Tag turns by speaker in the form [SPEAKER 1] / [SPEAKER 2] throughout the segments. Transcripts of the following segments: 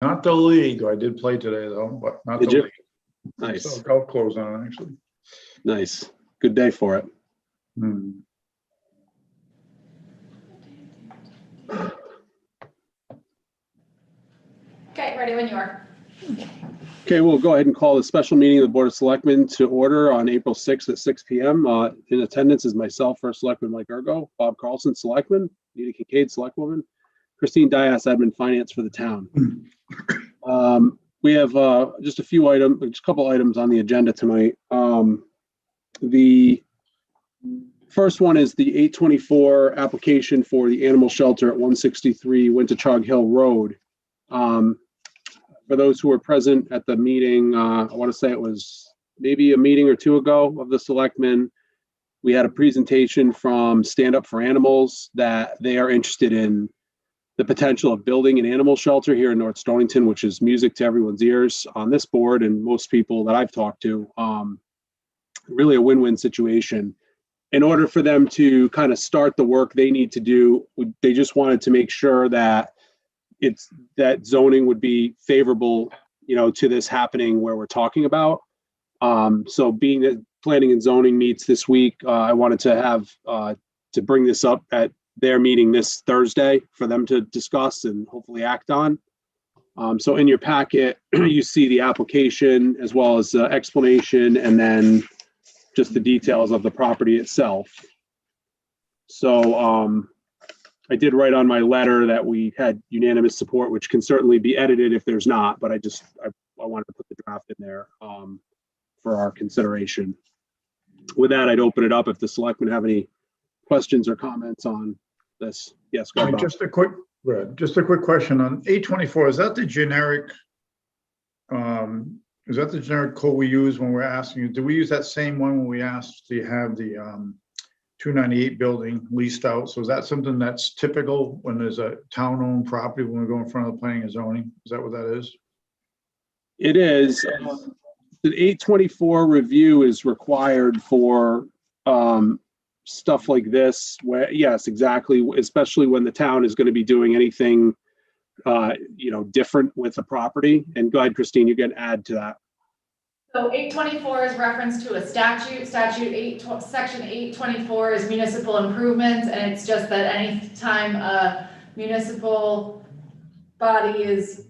[SPEAKER 1] Not the league. I did play today though, but not
[SPEAKER 2] Did
[SPEAKER 1] the
[SPEAKER 2] you?
[SPEAKER 1] league.
[SPEAKER 2] Nice.
[SPEAKER 1] So golf closed on actually.
[SPEAKER 2] Nice. Good day for it.
[SPEAKER 1] Hmm.
[SPEAKER 3] Okay, ready when you are.
[SPEAKER 2] Okay, we'll go ahead and call the special meeting of the Board of Selectmen to order on April 6th at 6 p.m. In attendance is myself, First Selectman Mike Ergo, Bob Carlson, Selectman, Nita Kincaid, Selectwoman, Christine Dias, Admin Finance for the town. We have just a couple items on the agenda tonight. The first one is the 824 application for the animal shelter at 163 Winterchog Hill Road. For those who were present at the meeting, I want to say it was maybe a meeting or two ago of the Selectmen, we had a presentation from Stand Up for Animals that they are interested in the potential of building an animal shelter here in North Stonington, which is music to everyone's ears on this board and most people that I've talked to. Really a win-win situation. In order for them to kind of start the work they need to do, they just wanted to make sure that that zoning would be favorable, to this happening where we're talking about. So being that planning and zoning meets this week, I wanted to have to bring this up at their meeting this Thursday for them to discuss and hopefully act on. So in your packet, you see the application as well as the explanation and then just the details of the property itself. So I did write on my letter that we had unanimous support, which can certainly be edited if there's not, but I wanted to put the draft in there for our consideration. With that, I'd open it up if the selectmen have any questions or comments on this. Yes, go ahead, Bob.
[SPEAKER 1] Just a quick question on 824. Is that the generic code we use when we're asking you? Do we use that same one when we asked to have the 298 building leased out? So is that something that's typical when there's a town-owned property when we go in front of the planning and zoning? Is that what that is?
[SPEAKER 2] It is. The 824 review is required for stuff like this, where, yes, exactly, especially when the town is going to be doing anything different with the property. And go ahead, Christine, you can add to that.
[SPEAKER 3] So 824 is reference to a statute. Section 824 is municipal improvements, and it's just that any time a municipal body is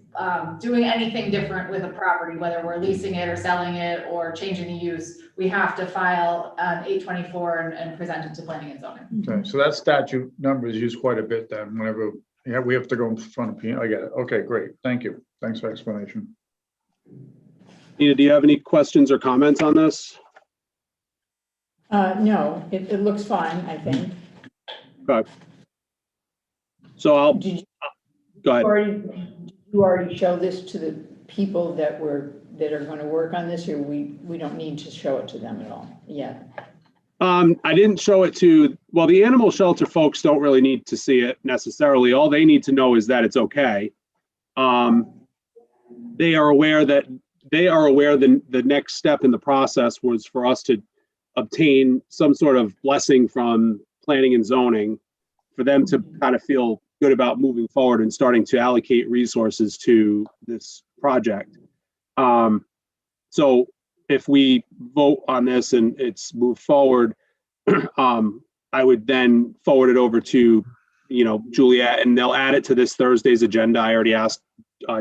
[SPEAKER 3] doing anything different with a property, whether we're leasing it or selling it or changing the use, we have to file 824 and present it to planning and zoning.
[SPEAKER 1] Okay, so that statute number is used quite a bit then whenever we have to go in front of I get it. Okay, great. Thank you. Thanks for the explanation.
[SPEAKER 2] Nina, do you have any questions or comments on this?
[SPEAKER 4] No, it looks fine, I think.
[SPEAKER 2] Okay. So
[SPEAKER 4] Did
[SPEAKER 2] go ahead.
[SPEAKER 4] you already show this to the people that are going to work on this, or we don't need to show it to them at all yet?
[SPEAKER 2] I didn't show it to, well, the animal shelter folks don't really need to see it necessarily. All they need to know is that it's okay. They are aware that the next step in the process was for us to obtain some sort of blessing from planning and zoning for them to kind of feel good about moving forward and starting to allocate resources to this project. So if we vote on this and it's moved forward, I would then forward it over to, Juliet, and they'll add it to this Thursday's agenda. I already asked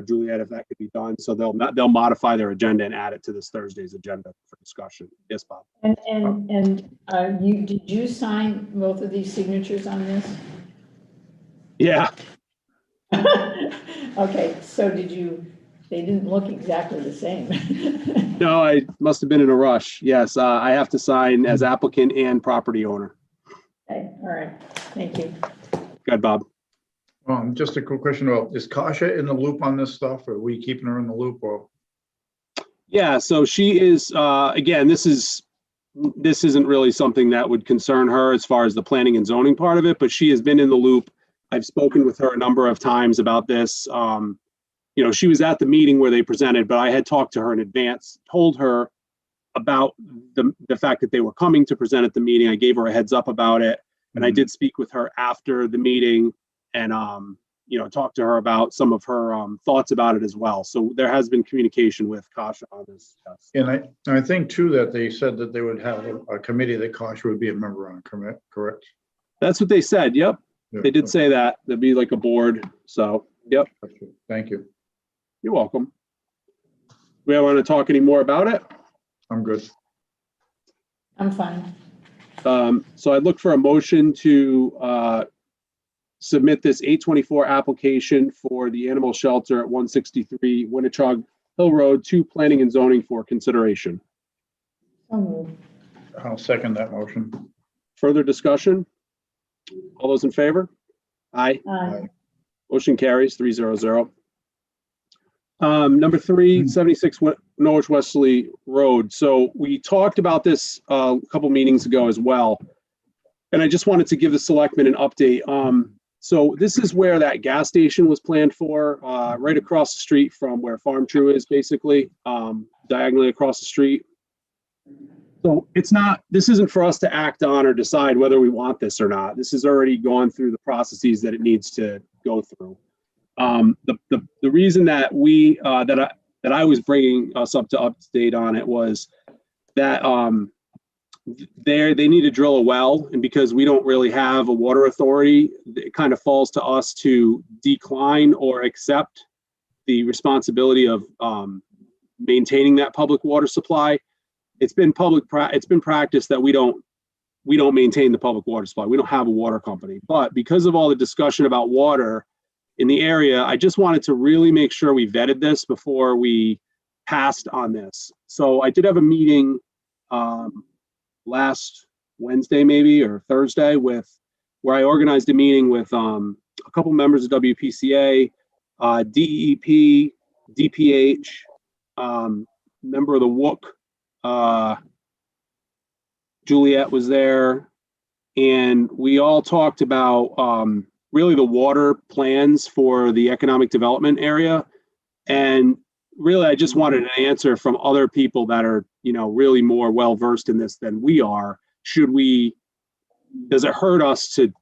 [SPEAKER 2] Juliet if that could be done. So they'll modify their agenda and add it to this Thursday's agenda for discussion. Yes, Bob.
[SPEAKER 4] And did you sign both of these signatures on this?
[SPEAKER 2] Yeah.
[SPEAKER 4] Okay, so they didn't look exactly the same.
[SPEAKER 2] No, I must have been in a rush. Yes, I have to sign as applicant and property owner.
[SPEAKER 4] Okay, all right, thank you.
[SPEAKER 2] Go ahead, Bob.
[SPEAKER 1] Just a quick question about, is Kasha in the loop on this stuff, or are we keeping her in the loop? Or
[SPEAKER 2] Yeah, so she is, again, this isn't really something that would concern her as far as the planning and zoning part of it, but she has been in the loop. I've spoken with her a number of times about this. She was at the meeting where they presented, but I had talked to her in advance, told her about the fact that they were coming to present at the meeting. I gave her a heads up about it, and I did speak with her after the meeting, and talk to her about some of her thoughts about it as well. So there has been communication with Kasha on this. Yes.
[SPEAKER 1] And I think too that they said that they would have a committee that Kasha would be a member on, correct?
[SPEAKER 2] That's what they said. Yep.
[SPEAKER 1] Yeah.
[SPEAKER 2] They did say that there'd be like a board. So, yep.
[SPEAKER 1] Thank you.
[SPEAKER 2] You're welcome. We want to talk any more about it?
[SPEAKER 1] I'm good.
[SPEAKER 4] I'm fine.
[SPEAKER 2] So I'd look for a motion to submit this 824 application for the animal shelter at 163 Winnichog Hill Road to Planning and Zoning for consideration.
[SPEAKER 4] So moved.
[SPEAKER 1] I'll second that motion.
[SPEAKER 2] Further discussion? All those in favor? Aye.
[SPEAKER 4] Aye.
[SPEAKER 2] Motion carries 300. Number 3, 76 Norwich Wesley Road. So we talked about this a couple meetings ago as well. And I just wanted to give the selectmen an update. So this is where that gas station was planned for, right across the street from where Farm True is, basically, diagonally across the street. So this isn't for us to act on or decide whether we want this or not. This has already gone through the processes that it needs to go through. The reason that I was bringing us up to date on it was that they need to drill a well, and because we don't really have a water authority, it kind of falls to us to decline or accept the responsibility of maintaining that public water supply. It's been practice that we don't maintain the public water supply. We don't have a water company, but because of all the discussion about water in the area, I just wanted to really make sure we vetted this before we passed on this. So I did have a meeting last Wednesday, maybe, or Thursday, where I organized a meeting with a couple members of WPCA, DEP, DPH, member of the WOOC, Juliet was there, and we all talked about really the water plans for the economic development area. And really, I just wanted an answer from other people that are, really more well-versed in this than we are. Does it hurt us to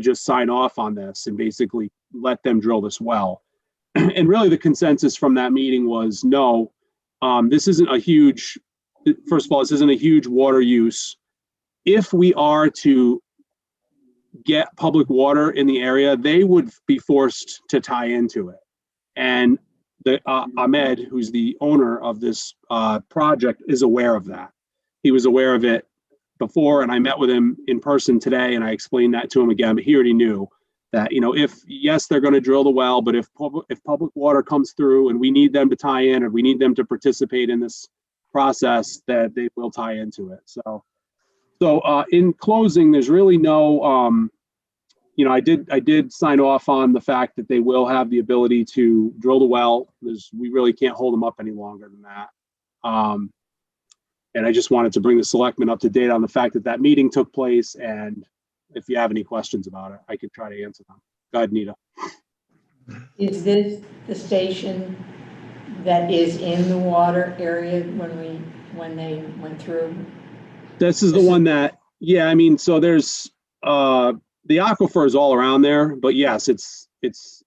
[SPEAKER 2] just sign off on this and basically let them drill this well? And really the consensus from that meeting was no, this isn't a huge, first of all, this isn't a huge water use. If we are to get public water in the area, they would be forced to tie into it. And Ahmed, who's the owner of this project, is aware of that. He was aware of it before, and I met with him in person today, and I explained that to him again, but he already knew that, yes, they're going to drill the well, but if public water comes through and we need them to tie in, or we need them to participate in this process, that they will tie into it. So in closing, there's really no, I did sign off on the fact that they will have the ability to drill the well. We really can't hold them up any longer than that. And I just wanted to bring the selectmen up to date on the fact that meeting took place. And if you have any questions about it, I could try to answer them. Go ahead, Nita.
[SPEAKER 4] Is this the station that is in the water area when they went through?
[SPEAKER 2] This is the one that, yeah, I mean, so there's, the aquifer is all around there, but yes, it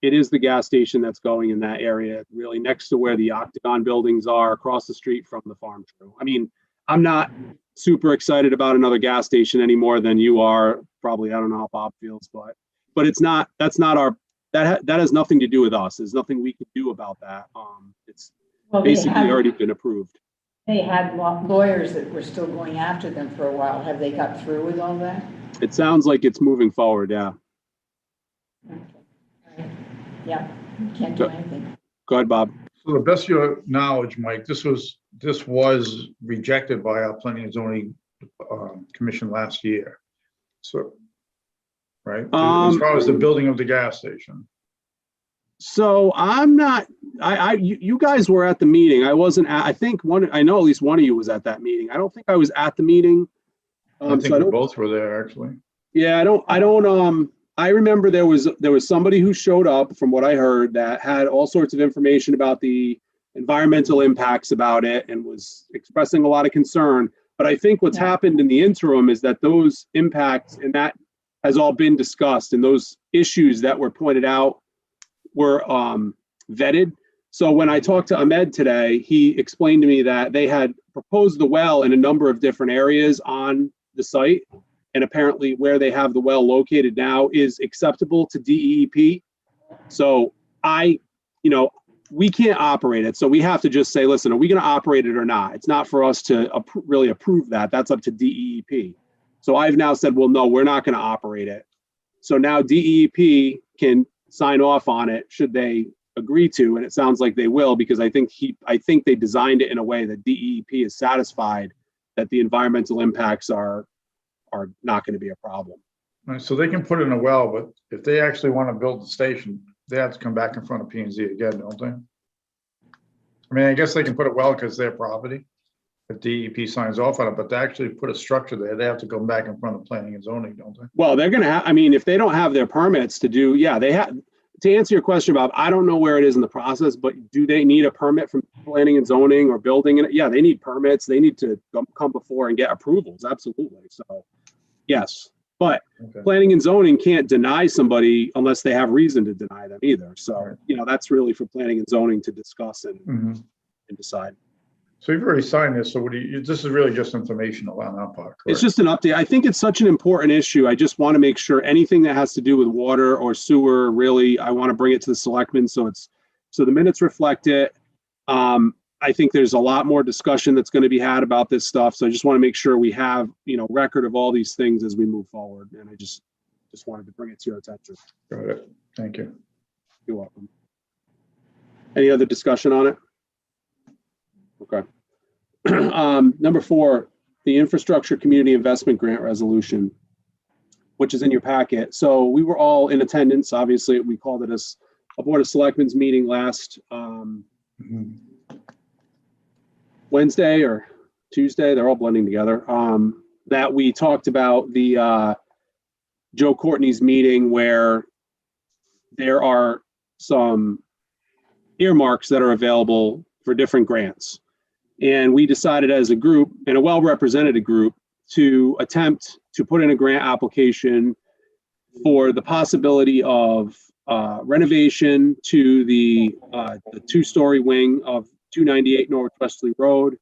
[SPEAKER 2] is the gas station that's going in that area, really next to where the Octagon buildings are, across the street from the Farm True. I mean, I'm not super excited about another gas station any more than you are. Probably, I don't know how Bob feels, but that's not our, that has nothing to do with us. There's nothing we can do about that. It's basically already been approved.
[SPEAKER 4] They had lawyers that were still going after them for a while. Have they got through with all that?
[SPEAKER 2] It sounds like it's moving forward, yeah.
[SPEAKER 4] Okay. All right. Yeah, can't do anything.
[SPEAKER 2] Go ahead, Bob.
[SPEAKER 1] So the best of your knowledge, Mike, this was rejected by our Planning and Zoning Commission last year. So, right? As far as the building of the gas station.
[SPEAKER 2] So I'm not, you guys were at the meeting. I wasn't at, I know at least one of you was at that meeting. I don't think I was at the meeting.
[SPEAKER 1] I think we both were there, actually.
[SPEAKER 2] Yeah, I remember there was somebody who showed up, from what I heard, that had all sorts of information about the environmental impacts about it and was expressing a lot of concern. But I think what's happened in the interim is that those impacts, and that has all been discussed, and those issues that were pointed out were vetted. So when I talked to Ahmed today, he explained to me that they had proposed the well in a number of different areas on the site. And apparently where they have the well located now is acceptable to DEEP. So we can't operate it. So we have to just say, listen, are we going to operate it or not? It's not for us to really approve that. That's up to DEEP. So I've now said, well, no, we're not going to operate it. So now DEEP can sign off on it should they agree to, and it sounds like they will, because I think they designed it in a way that DEP is satisfied that the environmental impacts are not going to be a problem.
[SPEAKER 1] Right, so they can put in a well, but if they actually want to build the station, they have to come back in front of P&Z again, don't they? I mean, I guess they can put a well because it's their property, if DEP signs off on it, but to actually put a structure there, they have to come back in front of planning and zoning, don't they?
[SPEAKER 2] Well, they're going to have, I mean, if they don't have their permits to do, yeah, they have. To answer your question, Bob, I don't know where it is in the process, but do they need a permit from planning and zoning or building? And yeah, they need permits. They need to come before and get approvals. Absolutely. So yes, but
[SPEAKER 1] Okay.
[SPEAKER 2] planning and zoning can't deny somebody unless they have reason to deny them either. So, that's really for planning and zoning to discuss and decide.
[SPEAKER 1] So you've already signed this, so what do you, this is really just informational on our part, correct?
[SPEAKER 2] It's just an update. I think it's such an important issue. I just want to make sure anything that has to do with water or sewer, really, I want to bring it to the selectmen so the minutes reflect it. I think there's a lot more discussion that's going to be had about this stuff. So I just want to make sure we have, record of all these things as we move forward. And I just wanted to bring it to your attention.
[SPEAKER 1] Got it. Thank you.
[SPEAKER 2] You're welcome. Any other discussion on it? Okay. Number 4, the Infrastructure Community Investment Grant Resolution, which is in your packet. So we were all in attendance. Obviously, we called it a Board of Selectmen's meeting last Wednesday or Tuesday. They're all blending together. That we talked about the Joe Courtney's meeting where there are some earmarks that are available for different grants. And we decided as a group, and a well-represented group, to attempt to put in a grant application for the possibility of renovation to the 2-story wing of 298 North Wesley Road,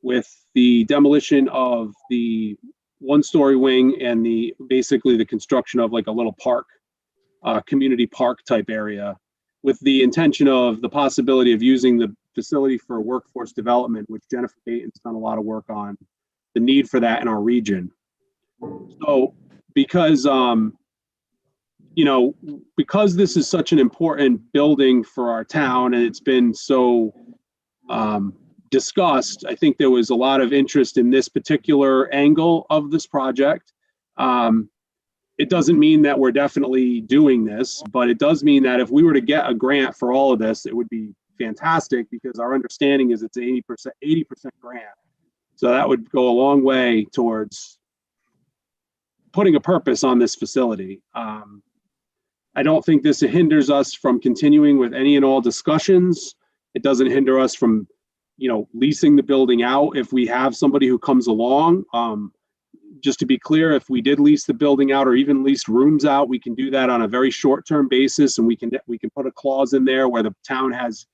[SPEAKER 2] with the demolition of the 1-story wing and basically the construction of like a little park, community park type area, with the intention of the possibility of using the facility for workforce development, which Jennifer Dayton's done a lot of work on, the need for that in our region. So because, because this is such an important building for our town and it's been so discussed, I think there was a lot of interest in this particular angle of this project. It doesn't mean that we're definitely doing this, but it does mean that if we were to get a grant for all of this, it would be fantastic, because our understanding is it's 80% grant. So that would go a long way towards putting a purpose on this facility. I don't think this hinders us from continuing with any and all discussions. It doesn't hinder us from, leasing the building out if we have somebody who comes along. Just to be clear, if we did lease the building out or even lease rooms out, we can do that on a very short-term basis, and we can put a clause in there where the town has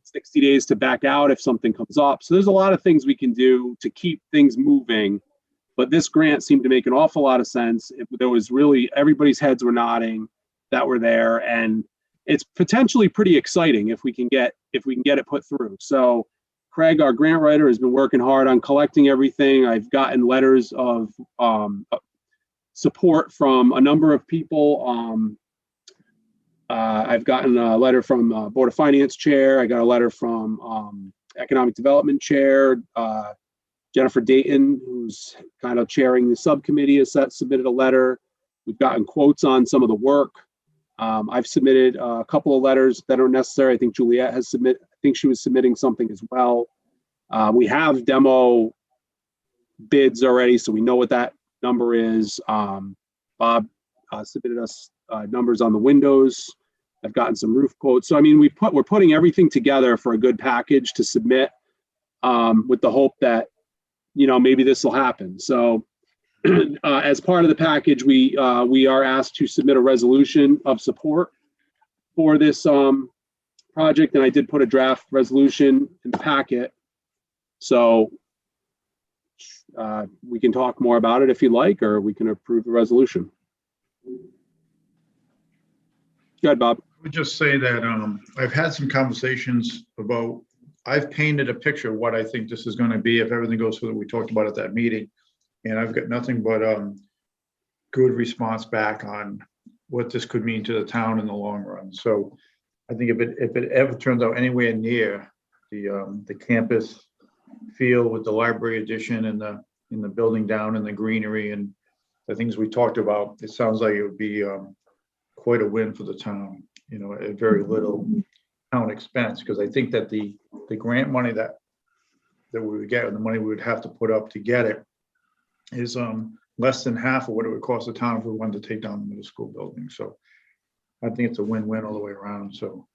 [SPEAKER 2] 60 days to back out if something comes up. So there's a lot of things we can do to keep things moving, but this grant seemed to make an awful lot of sense. There was really, everybody's heads were nodding that were there, and it's potentially pretty exciting if we can get it put through. So Craig, our grant writer, has been working hard on collecting everything. I've gotten letters of support from a number of people. I've gotten a letter from Board of Finance Chair. I got a letter from Economic Development Chair. Jennifer Dayton, who's kind of chairing the subcommittee, has submitted a letter. We've gotten quotes on some of the work. I've submitted a couple of letters that are necessary. I think Juliet has submitted. I think she was submitting something as well. We have demo bids already, so we know what that number is. Bob submitted us numbers on the windows. I've gotten some roof quotes. So I mean, we're putting everything together for a good package to submit, with the hope that maybe this will happen. So as part of the package, we are asked to submit a resolution of support for this project, and I did put a draft resolution in the packet. So we can talk more about it if you'd like, or we can approve the resolution. Go ahead, Bob.
[SPEAKER 1] I would just say that I've had some conversations about, I've painted a picture of what I think this is going to be if everything goes through that we talked about at that meeting. And I've got nothing but good response back on what this could mean to the town in the long run. So I think if it ever turns out anywhere near the campus feel with the library addition and the building down and the greenery and the things we talked about, it sounds like it would be quite a win for the town, you know, at very little town expense, because I think that the grant money that we would get and the money we would have to put up to get it is less than half of what it would cost the town if we wanted to take down the middle school building. So I think it's a win-win all the way around. So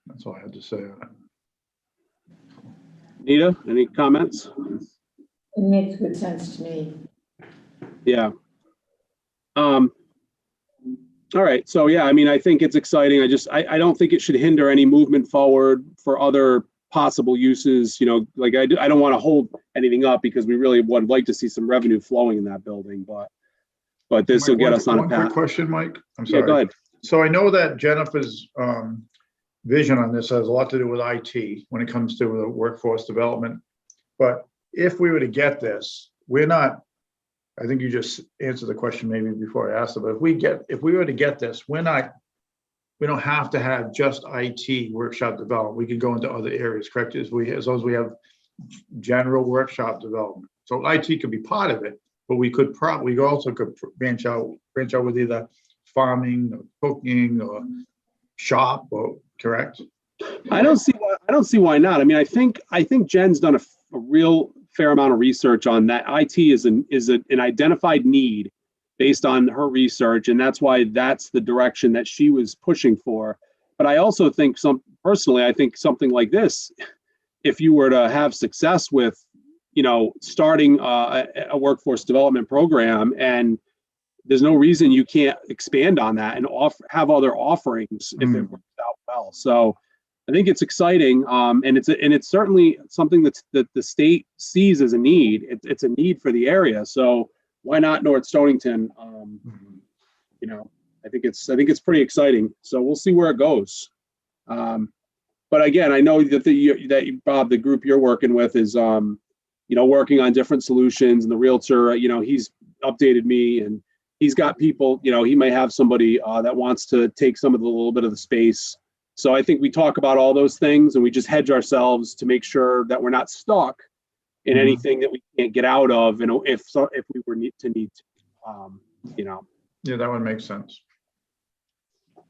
[SPEAKER 1] that's all I had to say on it.
[SPEAKER 2] Nita, any comments?
[SPEAKER 4] It makes good sense to me.
[SPEAKER 2] Yeah. All right. So yeah, I mean, I think it's exciting. I don't think it should hinder any movement forward for other possible uses. You know, like I don't want to hold anything up because we really would like to see some revenue flowing in that building, but this will get us on a
[SPEAKER 1] One
[SPEAKER 2] path.
[SPEAKER 1] quick question, Mike. I'm sorry.
[SPEAKER 2] Yeah, go ahead.
[SPEAKER 1] So I know that Jennifer's vision on this has a lot to do with IT when it comes to the workforce development. But if we were to get this, we're not, I think you just answered the question maybe before I asked it, but if we were to get this, we don't have to have just IT workshop development. We could go into other areas, correct? As long as we have general workshop development. So IT could be part of it, but we also could branch out with either farming or cooking or shop, or correct?
[SPEAKER 2] I don't see why not. I mean, I think Jen's done a real fair amount of research on that. IT is an identified need based on her research, and that's why that's the direction that she was pushing for. But I also think personally, I think something like this, if you were to have success with, you know, starting a workforce development program, and there's no reason you can't expand on that and have other offerings if it works out well. So I think it's exciting, and it's certainly something that the state sees as a need. It's a need for the area. So why not North Stonington? You know, I think it's pretty exciting. So we'll see where it goes. But again, I know that Bob, the group you're working with is you know, working on different solutions, and the realtor, you know, he's updated me, and he's got people, you know, he may have somebody that wants to take some of the little bit of the space. So I think we talk about all those things, and we just hedge ourselves to make sure that we're not stuck in anything that we can't get out of. And if we were need to, you know.
[SPEAKER 1] Yeah, that would make sense.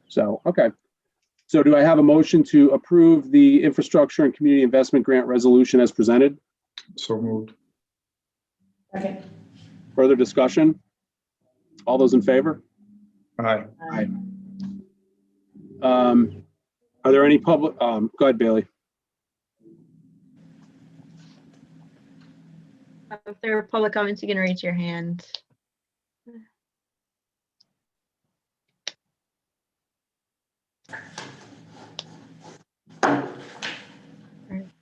[SPEAKER 2] So, okay. So do I have a motion to approve the infrastructure and community investment grant resolution as presented?
[SPEAKER 1] So moved.
[SPEAKER 4] Okay.
[SPEAKER 2] Further discussion? All those in favor?
[SPEAKER 1] Aye.
[SPEAKER 2] Aye. Are there any public, go ahead, Bailey.
[SPEAKER 5] If there are public comments, you can raise your hand.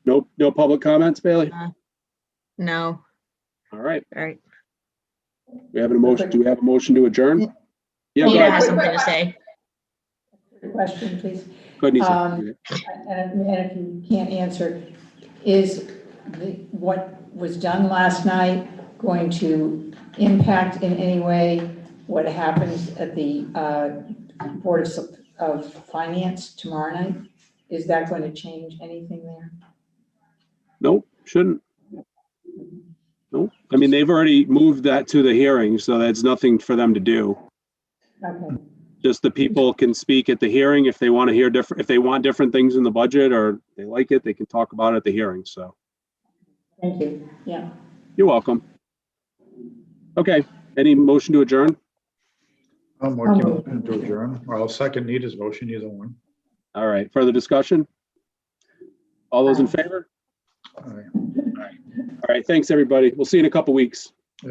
[SPEAKER 2] No public comments, Bailey?
[SPEAKER 5] No.
[SPEAKER 2] All right.
[SPEAKER 5] All right.
[SPEAKER 2] We have a motion. Do we have a motion to adjourn? Yeah, go
[SPEAKER 5] Nita
[SPEAKER 2] ahead.
[SPEAKER 5] has something to say.
[SPEAKER 4] Question, please.
[SPEAKER 2] Go ahead, Nisa.
[SPEAKER 4] And if you can't answer, is what was done last night going to impact in any way what happens at the Board of Finance tomorrow night? Is that going to change anything there?
[SPEAKER 2] Nope, shouldn't. Nope. I mean, they've already moved that to the hearing, so that's nothing for them to do.
[SPEAKER 4] Okay.
[SPEAKER 2] Just the people can speak at the hearing if they want to hear different, if they want different things in the budget or they like it, they can talk about it at the hearing. So.
[SPEAKER 4] Thank you. Yeah.
[SPEAKER 2] You're welcome. Okay. Any motion to adjourn?
[SPEAKER 1] I'm working to adjourn. Or I'll second Nita's motion, either one.
[SPEAKER 2] All right. Further discussion? All those in favor?
[SPEAKER 1] Aye.
[SPEAKER 2] All right. Thanks, everybody. We'll see you in a couple weeks.